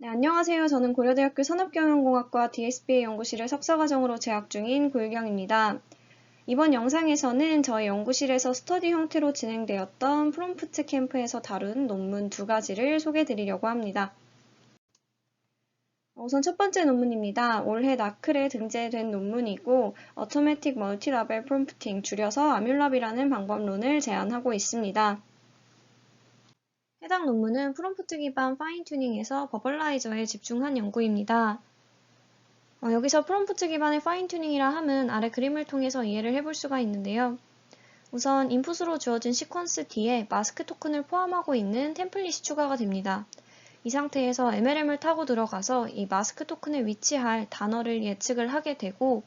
네, 안녕하세요. 저는 고려대학교 산업경영공학과 DSBA 연구실에 석사과정으로 재학 중인 고유경입니다. 이번 영상에서는 저희 연구실에서 스터디 형태로 진행되었던 프롬프트 캠프에서 다룬 논문 두 가지를 소개해드리려고 합니다. 우선 첫 번째 논문입니다. 올해 나클에 등재된 논문이고 Automatic Multi-Label Prompting, 줄여서 아뮬랍이라는 방법론을 제안하고 있습니다. 해당 논문은 프롬프트 기반 파인 튜닝에서 버벌라이저에 집중한 연구입니다. 여기서 프롬프트 기반의 파인 튜닝이라 함은 아래 그림을 통해서 이해를 해볼 수가 있는데요. 우선 인풋으로 주어진 시퀀스 뒤에 마스크 토큰을 포함하고 있는 템플릿이 추가가 됩니다. 이 상태에서 MLM을 타고 들어가서 이 마스크 토큰에 위치할 단어를 예측을 하게 되고,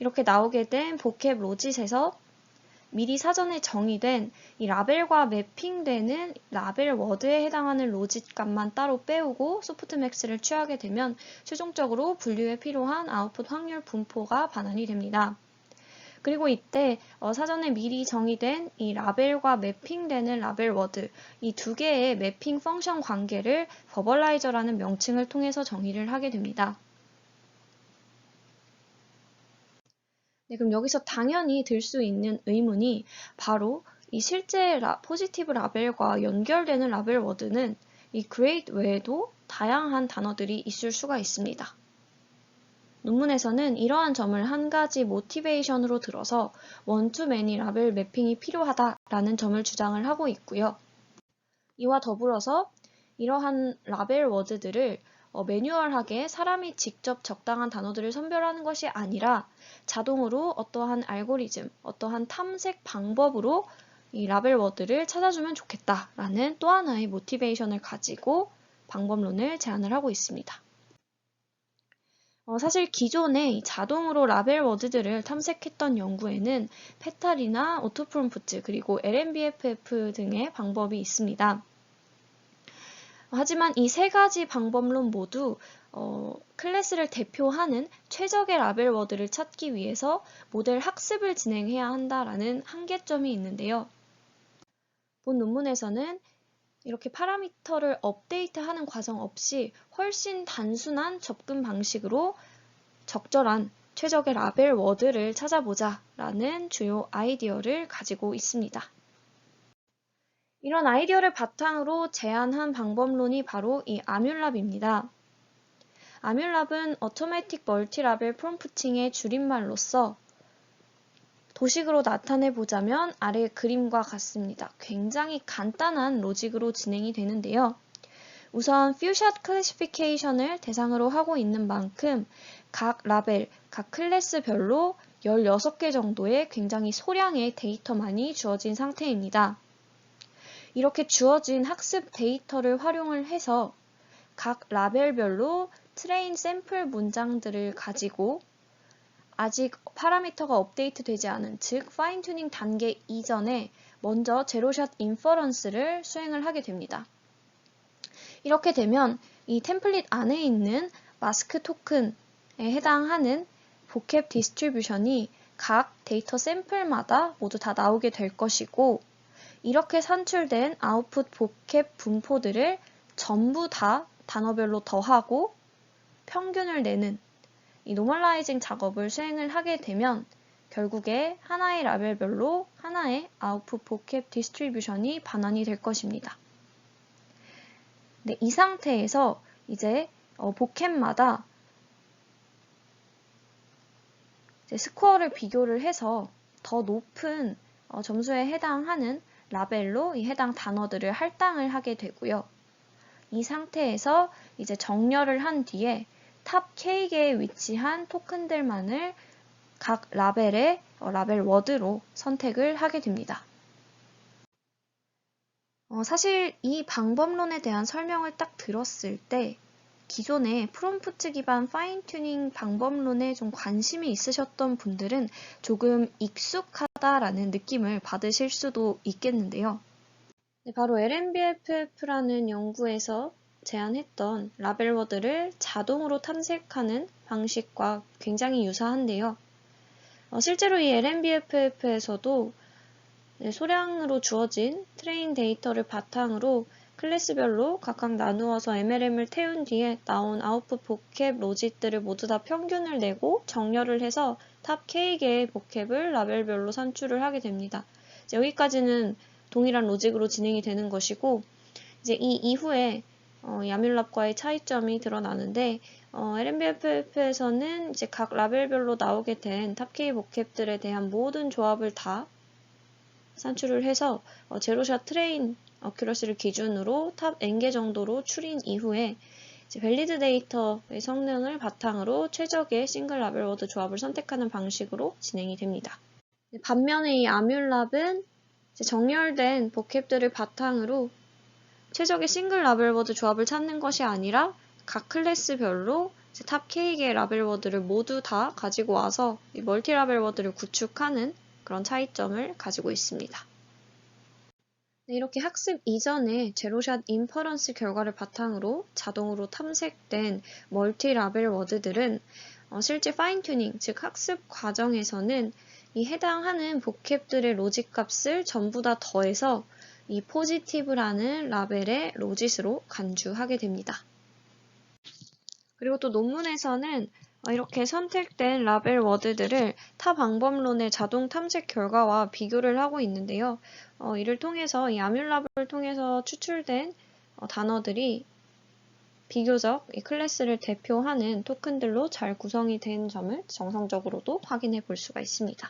이렇게 나오게 된 보캡 로짓에서 미리 사전에 정의된 이 라벨과 매핑되는 라벨 워드에 해당하는 로짓 값만 따로 빼오고 소프트맥스를 취하게 되면 최종적으로 분류에 필요한 아웃풋 확률 분포가 반환이 됩니다. 그리고 이때 사전에 미리 정의된 이 라벨과 매핑되는 라벨 워드, 이 두 개의 매핑 펑션 관계를 버벌라이저라는 명칭을 통해서 정의를 하게 됩니다. 네, 그럼 여기서 당연히 들 수 있는 의문이 바로 이 실제 포지티브 라벨과 연결되는 라벨 워드는 이 grade 외에도 다양한 단어들이 있을 수가 있습니다. 논문에서는 이러한 점을 한 가지 모티베이션으로 들어서 one-to-many 라벨 매핑이 필요하다라는 점을 주장을 하고 있고요. 이와 더불어서 이러한 라벨 워드들을 매뉴얼하게 사람이 직접 적당한 단어들을 선별하는 것이 아니라 자동으로 어떠한 알고리즘, 어떠한 탐색 방법으로 이 라벨 워드를 찾아주면 좋겠다라는 또 하나의 모티베이션을 가지고 방법론을 제안을 하고 있습니다. 사실 기존에 자동으로 라벨 워드들을 탐색했던 연구에는 페탈이나 오토프롬프트 그리고 LMBFF 등의 방법이 있습니다. 하지만 이 세 가지 방법론 모두 클래스를 대표하는 최적의 라벨 워드를 찾기 위해서 모델 학습을 진행해야 한다라는 한계점이 있는데요. 본 논문에서는 이렇게 파라미터를 업데이트하는 과정 없이 훨씬 단순한 접근 방식으로 적절한 최적의 라벨 워드를 찾아보자 라는 주요 아이디어를 가지고 있습니다. 이런 아이디어를 바탕으로 제안한 방법론이 바로 이 아뮬랍입니다. 아뮬랍은 Automatic Multi-Label Prompting의 줄임말로서 도식으로 나타내보자면 아래 그림과 같습니다. 굉장히 간단한 로직으로 진행이 되는데요. 우선 퓨샷 클래시피케이션을 대상으로 하고 있는 만큼 각 라벨, 각 클래스별로 16개 정도의 굉장히 소량의 데이터만이 주어진 상태입니다. 이렇게 주어진 학습 데이터를 활용을 해서 각 라벨별로 트레인 샘플 문장들을 가지고 아직 파라미터가 업데이트 되지 않은, 즉 파인 튜닝 단계 이전에 먼저 제로샷 인퍼런스를 수행을 하게 됩니다. 이렇게 되면 이 템플릿 안에 있는 마스크 토큰에 해당하는 보캡 디스트리뷰션이 각 데이터 샘플마다 모두 다 나오게 될 것이고, 이렇게 산출된 아웃풋 보캡 분포들을 전부 다 단어별로 더하고 평균을 내는 이 노멀라이징 작업을 수행을 하게 되면 결국에 하나의 라벨별로 하나의 아웃풋 보캡 디스트리뷰션이 반환이 될 것입니다. 네, 이 상태에서 이제 보캡마다 이제 스코어를 비교를 해서 더 높은 점수에 해당하는 라벨로 이 해당 단어들을 할당을 하게 되고요. 이 상태에서 이제 정렬을 한 뒤에 탑 K개에 위치한 토큰들만을 각 라벨의 라벨 워드로 선택을 하게 됩니다. 사실 이 방법론에 대한 설명을 딱 들었을 때 기존의 프롬프트 기반 파인 튜닝 방법론에 좀 관심이 있으셨던 분들은 조금 익숙하다라는 느낌을 받으실 수도 있겠는데요. 네, 바로 LMBFF라는 연구에서 제안했던 라벨 워드를 자동으로 탐색하는 방식과 굉장히 유사한데요. 실제로 이 LMBFF에서도 소량으로 주어진 트레인 데이터를 바탕으로 클래스별로 각각 나누어서 MLM을 태운 뒤에 나온 아웃풋 보캡 로짓들을 모두 다 평균을 내고 정렬을 해서 탑 K개의 보캡을 라벨별로 산출을 하게 됩니다. 여기까지는 동일한 로직으로 진행이 되는 것이고, 이제 이 이후에 야뮬랍과의 차이점이 드러나는데, LMBFF에서는 이제 각 라벨별로 나오게 된 탑 K 보캡들에 대한 모든 조합을 다 산출을 해서 제로샷 트레인 어큐러시를 기준으로 탑 N개 정도로 추린 이후에 이제 밸리드 데이터의 성능을 바탕으로 최적의 싱글 라벨 워드 조합을 선택하는 방식으로 진행이 됩니다. 반면에 이 아뮬랍은 정렬된 보캡들을 바탕으로 최적의 싱글 라벨 워드 조합을 찾는 것이 아니라 각 클래스별로 탑 K개의 라벨 워드를 모두 다 가지고 와서 이 멀티 라벨 워드를 구축하는 그런 차이점을 가지고 있습니다. 이렇게 학습 이전에 제로샷 인퍼런스 결과를 바탕으로 자동으로 탐색된 멀티 라벨 워드들은 실제 파인 튜닝, 즉 학습 과정에서는 이 해당하는 보캡들의 로짓 값을 전부 다 더해서 이 포지티브라는 라벨의 로짓으로 간주하게 됩니다. 그리고 또 논문에서는 이렇게 선택된 라벨 워드들을 타 방법론의 자동 탐색 결과와 비교를 하고 있는데요. 이를 통해서 이 아뮬랍을 통해서 추출된 단어들이 비교적 이 클래스를 대표하는 토큰들로 잘 구성이 된 점을 정성적으로도 확인해 볼 수가 있습니다.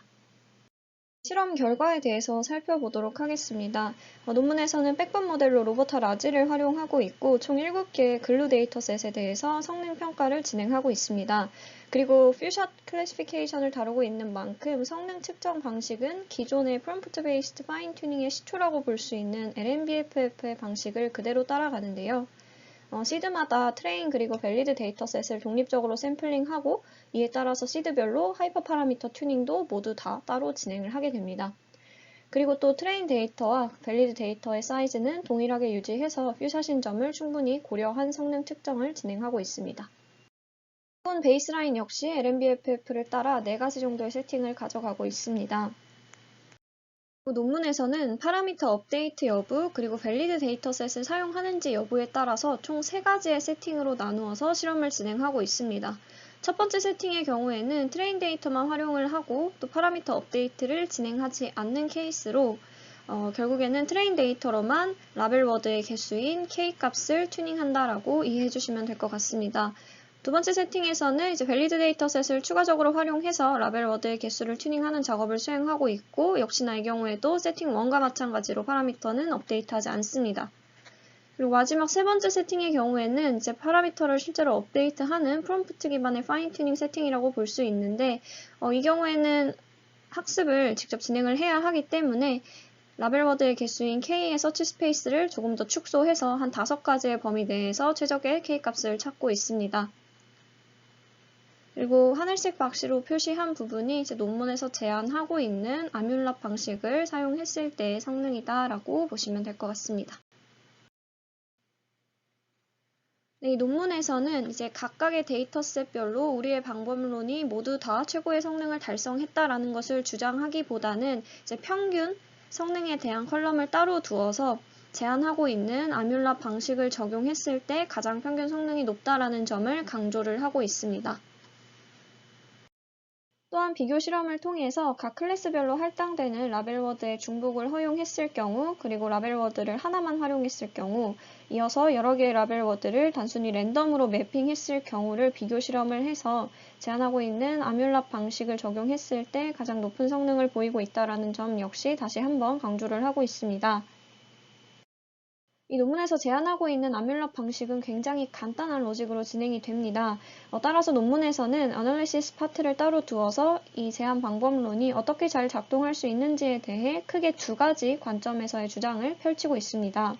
실험 결과에 대해서 살펴보도록 하겠습니다. 논문에서는 백번 모델로 로버타 라지를 활용하고 있고 총 7개의 글루 데이터셋에 대해서 성능 평가를 진행하고 있습니다. 그리고 퓨샷 클래시피케이션을 다루고 있는 만큼 성능 측정 방식은 기존의 프롬프트 베이스드 파인 튜닝의 시초라고 볼 수 있는 LMBFF의 방식을 그대로 따라가는데요. 시드마다 트레인 그리고 밸리드 데이터셋을 독립적으로 샘플링하고 이에 따라서 시드별로 하이퍼 파라미터 튜닝도 모두 다 따로 진행을 하게 됩니다. 그리고 또 트레인 데이터와 밸리드 데이터의 사이즈는 동일하게 유지해서 퓨샷인 점을 충분히 고려한 성능 측정을 진행하고 있습니다. 이번 베이스라인 역시 LMBFF를 따라 4가지 정도의 세팅을 가져가고 있습니다. 논문에서는 파라미터 업데이트 여부 그리고 밸리드 데이터셋을 사용하는지 여부에 따라서 총 3가지의 세팅으로 나누어서 실험을 진행하고 있습니다. 첫 번째 세팅의 경우에는 트레인 데이터만 활용을 하고 또 파라미터 업데이트를 진행하지 않는 케이스로 결국에는 트레인 데이터로만 라벨 워드의 개수인 K 값을 튜닝한다라고 이해해 주시면 될 것 같습니다. 두 번째 세팅에서는 이제 밸리드 데이터셋을 추가적으로 활용해서 라벨 워드의 개수를 튜닝하는 작업을 수행하고 있고 역시나 이 경우에도 세팅 1과 마찬가지로 파라미터는 업데이트하지 않습니다. 그리고 마지막 세 번째 세팅의 경우에는 이제 파라미터를 실제로 업데이트하는 프롬프트 기반의 파인 튜닝 세팅이라고 볼 수 있는데 이 경우에는 학습을 직접 진행을 해야 하기 때문에 라벨 워드의 개수인 K의 서치 스페이스를 조금 더 축소해서 한 5가지의 범위 내에서 최적의 K 값을 찾고 있습니다. 그리고 하늘색 박씨로 표시한 부분이 이제 논문에서 제안하고 있는 아뮬랍 방식을 사용했을 때의 성능이다 라고 보시면 될 것 같습니다. 이 논문에서는 이제 각각의 데이터셋별로 우리의 방법론이 모두 다 최고의 성능을 달성했다라는 것을 주장하기보다는 이제 평균 성능에 대한 컬럼을 따로 두어서 제안하고 있는 아뮬랍 방식을 적용했을 때 가장 평균 성능이 높다라는 점을 강조를 하고 있습니다. 또한 비교 실험을 통해서 각 클래스별로 할당되는 라벨워드의 중복을 허용했을 경우 그리고 라벨워드를 하나만 활용했을 경우 이어서 여러 개의 라벨워드를 단순히 랜덤으로 매핑했을 경우를 비교 실험을 해서 제안하고 있는 아뮬랍 방식을 적용했을 때 가장 높은 성능을 보이고 있다는 점 역시 다시 한번 강조를 하고 있습니다. 이 논문에서 제안하고 있는 아뮬랍 방식은 굉장히 간단한 로직으로 진행이 됩니다. 따라서 논문에서는 어널리시스 파트를 따로 두어서 이 제안 방법론이 어떻게 잘 작동할 수 있는지에 대해 크게 2가지 관점에서의 주장을 펼치고 있습니다.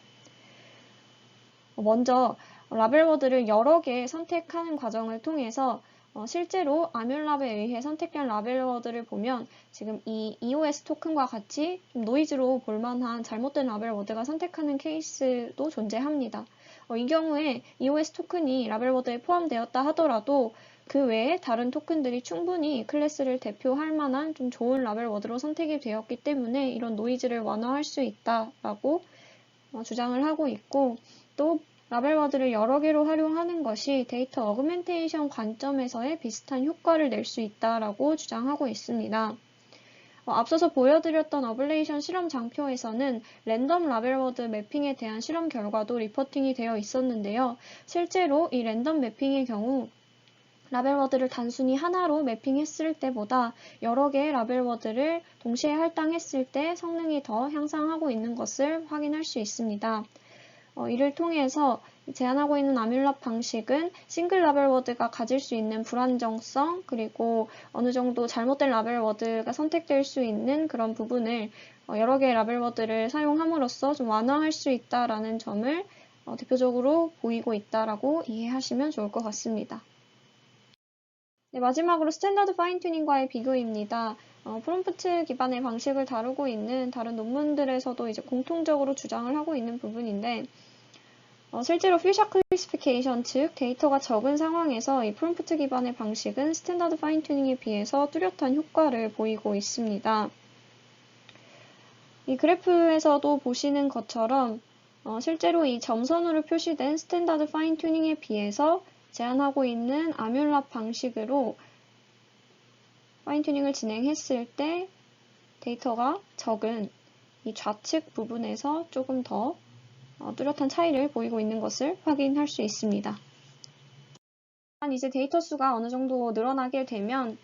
먼저 라벨워드를 여러 개 선택하는 과정을 통해서 실제로 아뮬랍에 의해 선택된 라벨워드를 보면 지금 이 EOS 토큰과 같이 노이즈로 볼만한 잘못된 라벨워드가 선택하는 케이스도 존재합니다. 이 경우에 EOS 토큰이 라벨워드에 포함되었다 하더라도 그 외에 다른 토큰들이 충분히 클래스를 대표할 만한 좀 좋은 라벨워드로 선택이 되었기 때문에 이런 노이즈를 완화할 수 있다라고 주장을 하고 있고, 또 라벨워드를 여러 개로 활용하는 것이 데이터 어그멘테이션 관점에서의 비슷한 효과를 낼 수 있다라고 주장하고 있습니다. 앞서서 보여드렸던 어블레이션 실험 장표에서는 랜덤 라벨워드 매핑에 대한 실험 결과도 리포팅이 되어 있었는데요. 실제로 이 랜덤 매핑의 경우 라벨워드를 단순히 하나로 매핑했을 때보다 여러 개의 라벨워드를 동시에 할당했을 때 성능이 더 향상하고 있는 것을 확인할 수 있습니다. 이를 통해서 제안하고 있는 아뮬랍 방식은 싱글 라벨워드가 가질 수 있는 불안정성, 그리고 어느 정도 잘못된 라벨워드가 선택될 수 있는 그런 부분을 여러 개의 라벨워드를 사용함으로써 좀 완화할 수 있다라는 점을 대표적으로 보이고 있다라고 이해하시면 좋을 것 같습니다. 네, 마지막으로 스탠다드 파인 튜닝과의 비교입니다. 프롬프트 기반의 방식을 다루고 있는 다른 논문들에서도 이제 공통적으로 주장을 하고 있는 부분인데, 실제로 퓨셔 클래시피케이션, 즉 데이터가 적은 상황에서 이 프롬프트 기반의 방식은 스탠다드 파인 튜닝에 비해서 뚜렷한 효과를 보이고 있습니다. 이 그래프에서도 보시는 것처럼 실제로 이 점선으로 표시된 스탠다드 파인 튜닝에 비해서 제안하고 있는 아뮬랍 방식으로 파인 튜닝을 진행했을 때 데이터가 적은 이 좌측 부분에서 조금 더 뚜렷한 차이를 보이고 있는 것을 확인할 수 있습니다. 이제 데이터 수가 어느 정도 늘어나게 되면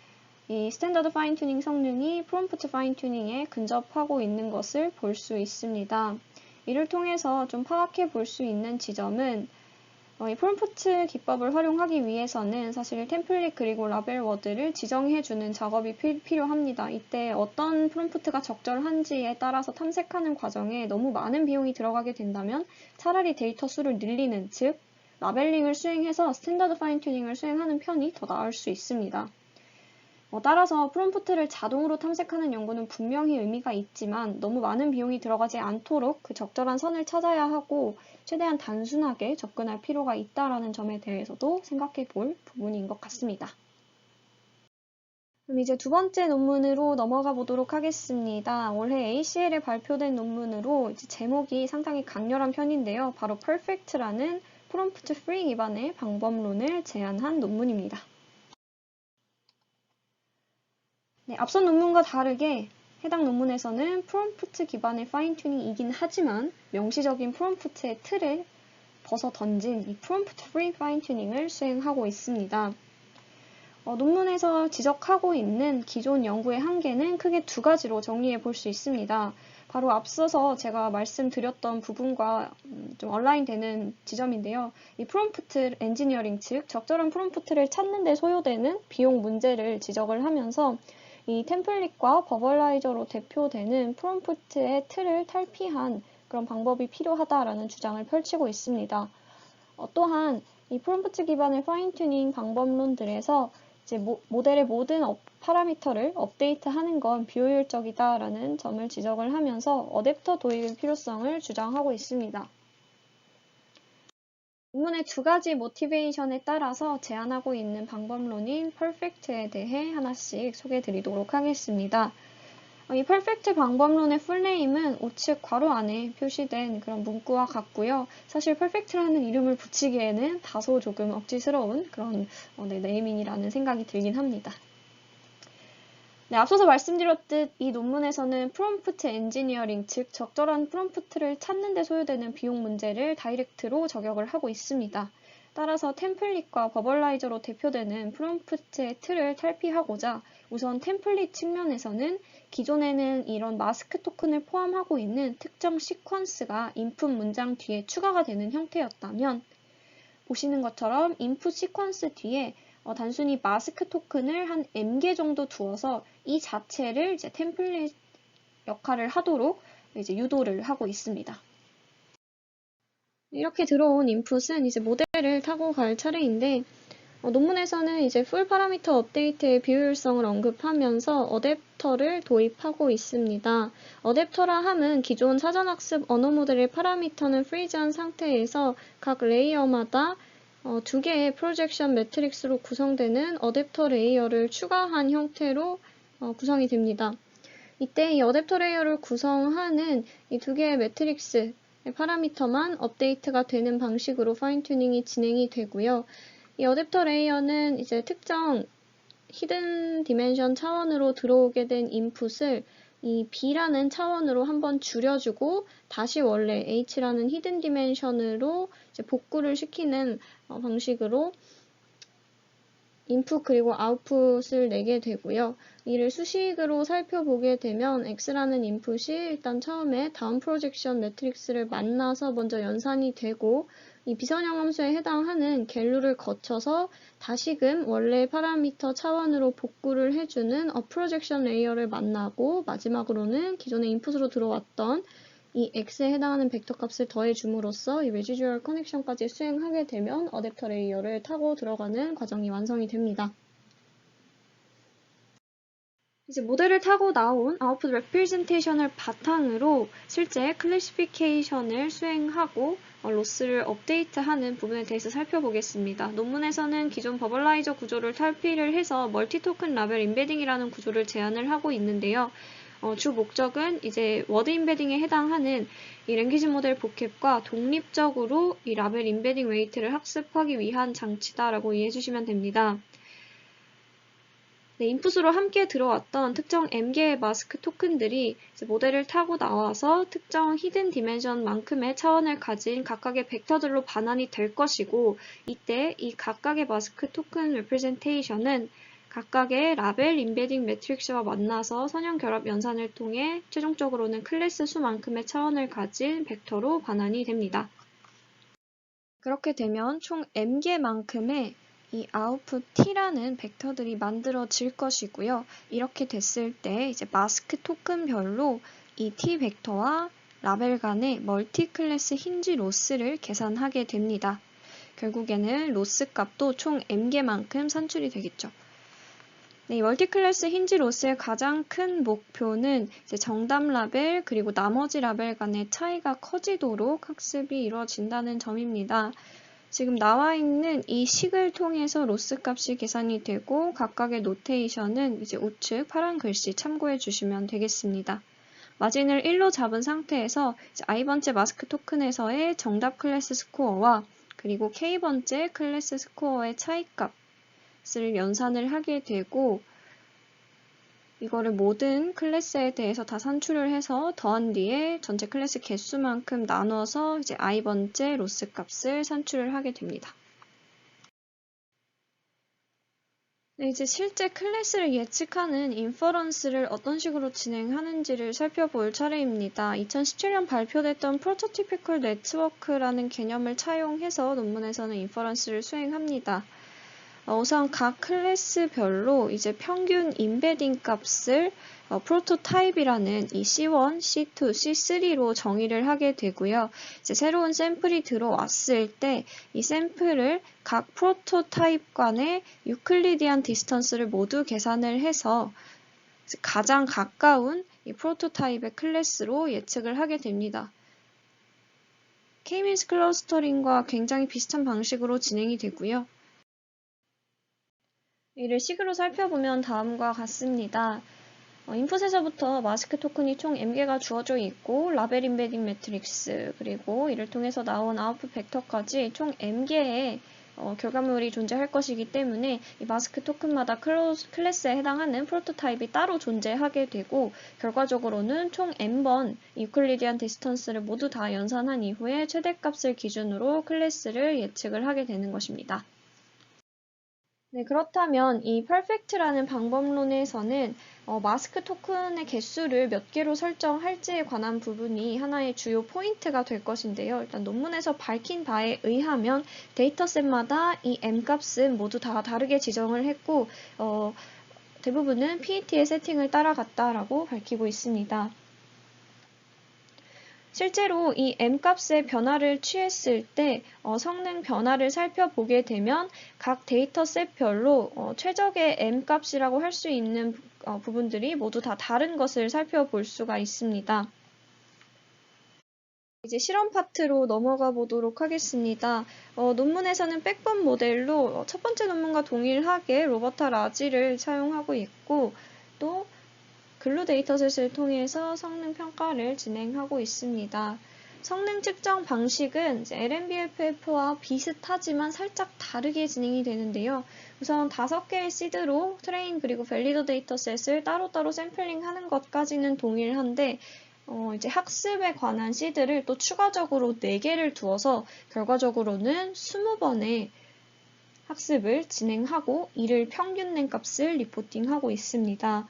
이 스탠다드 파인 튜닝 성능이 프롬프트 파인 튜닝에 근접하고 있는 것을 볼 수 있습니다. 이를 통해서 좀 파악해 볼 수 있는 지점은 이 프롬프트 기법을 활용하기 위해서는 사실 템플릿 그리고 라벨 워드를 지정해주는 작업이 필요합니다. 이때 어떤 프롬프트가 적절한지에 따라서 탐색하는 과정에 너무 많은 비용이 들어가게 된다면 차라리 데이터 수를 늘리는, 즉 라벨링을 수행해서 스탠다드 파인 튜닝을 수행하는 편이 더 나을 수 있습니다. 따라서 프롬프트를 자동으로 탐색하는 연구는 분명히 의미가 있지만 너무 많은 비용이 들어가지 않도록 그 적절한 선을 찾아야 하고 최대한 단순하게 접근할 필요가 있다는 점에 대해서도 생각해 볼 부분인 것 같습니다. 그럼 이제 두 번째 논문으로 넘어가 보도록 하겠습니다. 올해 ACL에 발표된 논문으로 이제 제목이 상당히 강렬한 편인데요. 바로 Perfect라는 프롬프트 프리 기반의 방법론을 제안한 논문입니다. 네, 앞선 논문과 다르게 해당 논문에서는 프롬프트 기반의 파인 튜닝이긴 하지만 명시적인 프롬프트의 틀을 벗어 던진 이 프롬프트 프리 파인 튜닝을 수행하고 있습니다. 논문에서 지적하고 있는 기존 연구의 한계는 크게 두 가지로 정리해 볼 수 있습니다. 바로 앞서서 제가 말씀드렸던 부분과 좀 얼라인되는 지점인데요. 이 프롬프트 엔지니어링, 즉 적절한 프롬프트를 찾는 데 소요되는 비용 문제를 지적을 하면서 이 템플릿과 버벌라이저로 대표되는 프롬프트의 틀을 탈피한 그런 방법이 필요하다라는 주장을 펼치고 있습니다. 또한 이 프롬프트 기반의 파인 튜닝 방법론들에서 이제 모델의 모든 파라미터를 업데이트하는 건 비효율적이다라는 점을 지적을 하면서 어댑터 도입의 필요성을 주장하고 있습니다. 논문의 두 가지 모티베이션에 따라서 제안하고 있는 방법론인 퍼펙트에 대해 하나씩 소개해 드리도록 하겠습니다. 이 퍼펙트 방법론의 풀네임은 우측 괄호 안에 표시된 그런 문구와 같고요. 사실 퍼펙트라는 이름을 붙이기에는 다소 조금 억지스러운 그런 네이밍이라는 생각이 들긴 합니다. 네, 앞서서 말씀드렸듯 이 논문에서는 프롬프트 엔지니어링, 즉 적절한 프롬프트를 찾는 데 소요되는 비용 문제를 다이렉트로 저격을 하고 있습니다. 따라서 템플릿과 버벌라이저로 대표되는 프롬프트의 틀을 탈피하고자 우선 템플릿 측면에서는 기존에는 이런 마스크 토큰을 포함하고 있는 특정 시퀀스가 인풋 문장 뒤에 추가가 되는 형태였다면 보시는 것처럼 인풋 시퀀스 뒤에 단순히 마스크 토큰을 한 M개 정도 두어서 이 자체를 이제 템플릿 역할을 하도록 이제 유도를 하고 있습니다. 이렇게 들어온 인풋은 이제 모델을 타고 갈 차례인데 논문에서는 이제 풀 파라미터 업데이트의 비효율성을 언급하면서 어댑터를 도입하고 있습니다. 어댑터라 함은 기존 사전학습 언어 모델의 파라미터는 프리즈한 상태에서 각 레이어마다 두 개의 프로젝션 매트릭스로 구성되는 어댑터 레이어를 추가한 형태로 구성이 됩니다. 이때 이 어댑터 레이어를 구성하는 이 두 개의 매트릭스, 파라미터만 업데이트가 되는 방식으로 파인 튜닝이 진행이 되고요. 이 어댑터 레이어는 이제 특정 히든 디멘션 차원으로 들어오게 된 인풋을 이 B라는 차원으로 한번 줄여주고 다시 원래 H라는 히든 디멘션으로 이제 복구를 시키는 방식으로 인풋 그리고 아웃풋을 내게 되고요. 이를 수식으로 살펴보게 되면 X라는 인풋이 일단 처음에 다운 프로젝션 매트릭스를 만나서 먼저 연산이 되고 이 비선형 함수에 해당하는 갤루를 거쳐서 다시금 원래 파라미터 차원으로 복구를 해주는 업 프로젝션 레이어를 만나고 마지막으로는 기존의 인풋으로 들어왔던 이 x에 해당하는 벡터 값을 더해줌으로써 이 레지듀얼 커넥션까지 수행하게 되면 어댑터 레이어를 타고 들어가는 과정이 완성이 됩니다. 이제 모델을 타고 나온 아웃풋 레프레젠테이션을 바탕으로 실제 클래시피케이션을 수행하고 로스를 업데이트하는 부분에 대해서 살펴보겠습니다. 논문에서는 기존 버벌라이저 구조를 탈피를 해서 멀티 토큰 라벨 임베딩이라는 구조를 제안을 하고 있는데요. 주 목적은 이제 워드 임베딩에 해당하는 이 랭귀지 모델 복캡과 독립적으로 이 라벨 임베딩 웨이트를 학습하기 위한 장치다라고 이해해 주시면 됩니다. 네, 인풋으로 함께 들어왔던 특정 m개의 마스크 토큰들이 이제 모델을 타고 나와서 특정 히든 디멘션만큼의 차원을 가진 각각의 벡터들로 반환이 될 것이고 이때 이 각각의 마스크 토큰 레프레젠테이션은 각각의 라벨 임베딩 매트릭스와 만나서 선형 결합 연산을 통해 최종적으로는 클래스 수만큼의 차원을 가진 벡터로 반환이 됩니다. 그렇게 되면 총 m개만큼의 이 아웃풋 t라는 벡터들이 만들어질 것이고요. 이렇게 됐을 때 이제 마스크 토큰별로 이 t 벡터와 라벨 간의 멀티 클래스 힌지 로스를 계산하게 됩니다. 결국에는 로스 값도 총 m개만큼 산출이 되겠죠. 네, 이 멀티클래스 힌지 로스의 가장 큰 목표는 이제 정답 라벨 그리고 나머지 라벨 간의 차이가 커지도록 학습이 이루어진다는 점입니다. 지금 나와 있는 이 식을 통해서 로스 값이 계산이 되고 각각의 노테이션은 이제 우측 파란 글씨 참고해 주시면 되겠습니다. 마진을 1로 잡은 상태에서 이제 i번째 마스크 토큰에서의 정답 클래스 스코어와 그리고 k번째 클래스 스코어의 차이값을 연산을 하게 되고 이거를 모든 클래스에 대해서 다 산출을 해서 더한 뒤에 전체 클래스 개수만큼 나눠서 이제 i번째 로스 값을 산출을 하게 됩니다. 네, 이제 실제 클래스를 예측하는 인퍼런스를 어떤 식으로 진행하는지를 살펴볼 차례입니다. 2017년 발표됐던 프로토티피컬 네트워크라는 개념을 차용해서 논문에서는 인퍼런스를 수행합니다. 우선 각 클래스별로 이제 평균 임베딩 값을 프로토타입이라는 이 C1, C2, C3로 정의를 하게 되고요. 이제 새로운 샘플이 들어왔을 때 이 샘플을 각 프로토타입 간의 유클리디안 디스턴스를 모두 계산을 해서 가장 가까운 이 프로토타입의 클래스로 예측을 하게 됩니다. K-means 클러스터링과 굉장히 비슷한 방식으로 진행이 되고요. 이를 식으로 살펴보면 다음과 같습니다. 인풋에서부터 마스크 토큰이 총 m개가 주어져 있고 라벨 임베딩 매트릭스 그리고 이를 통해서 나온 아웃풋 벡터까지 총 m개의 결과물이 존재할 것이기 때문에 이 마스크 토큰마다 클래스에 해당하는 프로토타입이 따로 존재하게 되고 결과적으로는 총 n번 유클리디안 디스턴스를 모두 다 연산한 이후에 최대값을 기준으로 클래스를 예측을 하게 되는 것입니다. 네, 그렇다면 이 perfect라는 방법론에서는 마스크 토큰의 개수를 몇 개로 설정할지에 관한 부분이 하나의 주요 포인트가 될 것인데요. 일단 논문에서 밝힌 바에 의하면 데이터셋마다 이 m값은 모두 다 다르게 지정을 했고 대부분은 PET의 세팅을 따라갔다라고 밝히고 있습니다. 실제로 이 m값의 변화를 취했을 때 성능 변화를 살펴보게 되면 각 데이터셋별로 최적의 m값이라고 할 수 있는 부분들이 모두 다 다른 것을 살펴볼 수가 있습니다. 이제 실험 파트로 넘어가 보도록 하겠습니다. 논문에서는 백번 모델로 첫 번째 논문과 동일하게 로버타 라지를 사용하고 있고 또 글루 데이터셋을 통해서 성능 평가를 진행하고 있습니다. 성능 측정 방식은 이제 LMBFF와 비슷하지만 살짝 다르게 진행이 되는데요. 우선 5개의 시드로 트레인 그리고 밸리더 데이터셋을 따로따로 샘플링하는 것까지는 동일한데 이제 학습에 관한 시드를 또 추가적으로 4개를 두어서 결과적으로는 20번의 학습을 진행하고 이를 평균 낸 값을 리포팅하고 있습니다.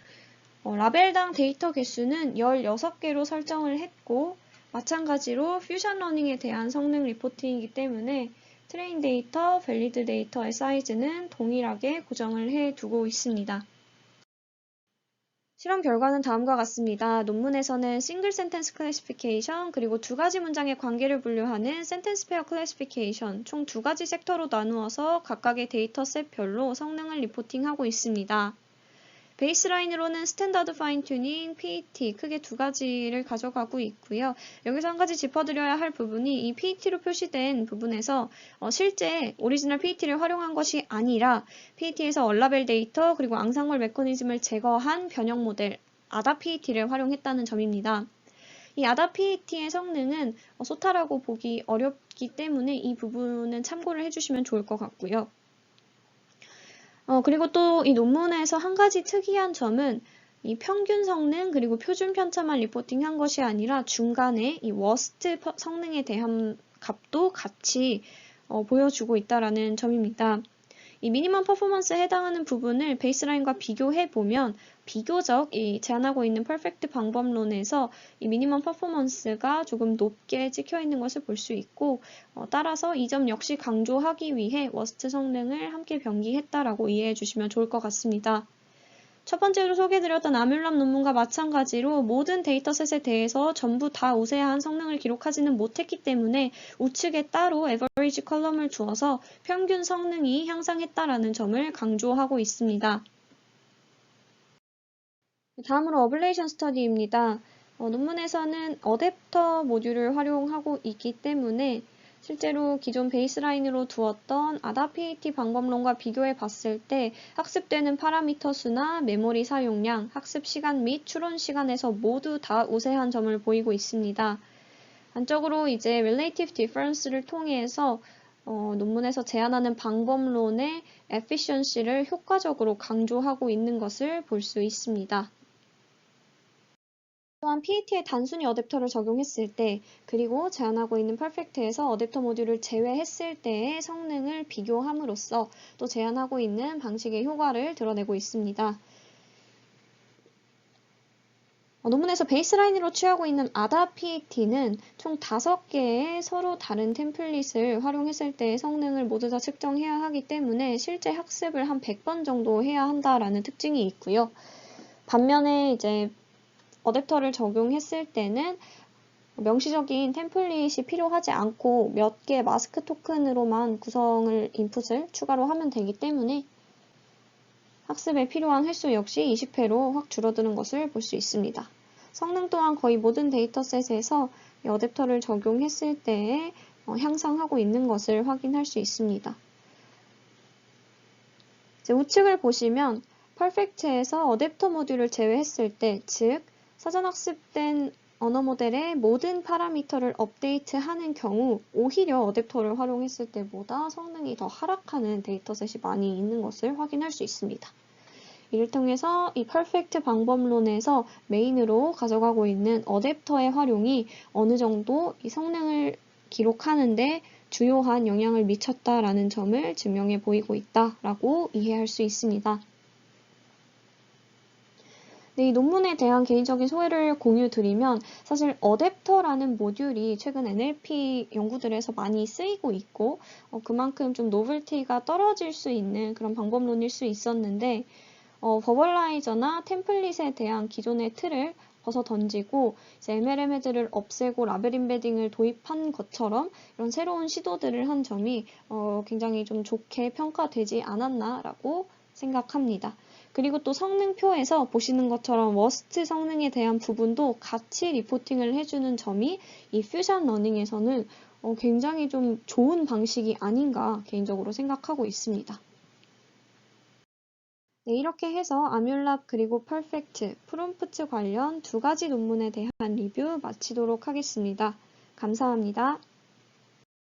라벨당 데이터 개수는 16개로 설정을 했고 마찬가지로 퓨전 러닝에 대한 성능 리포팅이기 때문에 트레인 데이터, 밸리드 데이터의 사이즈는 동일하게 고정을 해두고 있습니다. 실험 결과는 다음과 같습니다. 논문에서는 싱글 센텐스 클래시피케이션 그리고 2가지 문장의 관계를 분류하는 센텐스 페어 클래시피케이션 총 2가지 섹터로 나누어서 각각의 데이터셋별로 성능을 리포팅하고 있습니다. 베이스라인으로는 스탠다드 파인 튜닝, PET 크게 2가지를 가져가고 있고요. 여기서 한 가지 짚어드려야 할 부분이 이 PET로 표시된 부분에서 실제 오리지널 PET를 활용한 것이 아니라 PET에서 얼라벨 데이터 그리고 앙상블 메커니즘을 제거한 변형 모델 ADA PET를 활용했다는 점입니다. 이 ADA PET의 성능은 소타라고 보기 어렵기 때문에 이 부분은 참고를 해주시면 좋을 것 같고요. 그리고 또 이 논문에서 한 가지 특이한 점은 이 평균 성능 그리고 표준 편차만 리포팅한 것이 아니라 중간에 이 워스트 성능에 대한 값도 같이 보여주고 있다라는 점입니다. 이 미니멈 퍼포먼스에 해당하는 부분을 베이스라인과 비교해 보면 비교적 이 제안하고 있는 퍼펙트 방법론에서 이 미니멈 퍼포먼스가 조금 높게 찍혀 있는 것을 볼 수 있고 따라서 이 점 역시 강조하기 위해 워스트 성능을 함께 병기했다라고 이해해 주시면 좋을 것 같습니다. 첫 번째로 소개해드렸던 아뮬랍 논문과 마찬가지로 모든 데이터셋에 대해서 전부 다 우세한 성능을 기록하지는 못했기 때문에 우측에 따로 에버리지 컬럼을 주어서 평균 성능이 향상했다라는 점을 강조하고 있습니다. 다음으로 어블레이션 스터디입니다. 논문에서는 어댑터 모듈을 활용하고 있기 때문에 실제로 기존 베이스라인으로 두었던 ADA PET 방법론과 비교해 봤을 때 학습되는 파라미터 수나 메모리 사용량, 학습 시간 및 추론 시간에서 모두 다 우세한 점을 보이고 있습니다. 한적으로 이제 Relative Difference를 통해서 논문에서 제안하는 방법론의 efficiency를 효과적으로 강조하고 있는 것을 볼 수 있습니다. 또한 PET에 단순히 어댑터를 적용했을 때 그리고 제안하고 있는 퍼펙트에서 어댑터 모듈을 제외했을 때의 성능을 비교함으로써 또 제안하고 있는 방식의 효과를 드러내고 있습니다. 논문에서 베이스라인으로 취하고 있는 ADA PET는 총 5개의 서로 다른 템플릿을 활용했을 때의 성능을 모두 다 측정해야 하기 때문에 실제 학습을 한 100번 정도 해야 한다라는 특징이 있고요. 반면에 이제 어댑터를 적용했을 때는 명시적인 템플릿이 필요하지 않고 몇 개 마스크 토큰으로만 구성을 인풋을 추가로 하면 되기 때문에 학습에 필요한 횟수 역시 20회로 확 줄어드는 것을 볼 수 있습니다. 성능 또한 거의 모든 데이터셋에서 어댑터를 적용했을 때에 향상하고 있는 것을 확인할 수 있습니다. 이제 우측을 보시면 퍼펙트에서 어댑터 모듈을 제외했을 때, 즉 사전학습된 언어 모델의 모든 파라미터를 업데이트하는 경우 오히려 어댑터를 활용했을 때보다 성능이 더 하락하는 데이터셋이 많이 있는 것을 확인할 수 있습니다. 이를 통해서 이 퍼펙트 방법론에서 메인으로 가져가고 있는 어댑터의 활용이 어느 정도 이 성능을 기록하는데 주요한 영향을 미쳤다라는 점을 증명해 보이고 있다라고 이해할 수 있습니다. 이 논문에 대한 개인적인 소회를 공유드리면 사실 어댑터라는 모듈이 최근 NLP 연구들에서 많이 쓰이고 있고 그만큼 좀 노벨티가 떨어질 수 있는 그런 방법론일 수 있었는데 버벌라이저나 템플릿에 대한 기존의 틀을 벗어 던지고 이제 MLM 헤드를 없애고 라벨 임베딩을 도입한 것처럼 이런 새로운 시도들을 한 점이 굉장히 좀 좋게 평가되지 않았나라고 생각합니다. 그리고 또 성능표에서 보시는 것처럼 워스트 성능에 대한 부분도 같이 리포팅을 해주는 점이 이 퓨전 러닝에서는 굉장히 좀 좋은 방식이 아닌가 개인적으로 생각하고 있습니다. 네, 이렇게 해서 아뮬랍 그리고 퍼펙트, 프롬프트 관련 2가지 논문에 대한 리뷰 마치도록 하겠습니다. 감사합니다.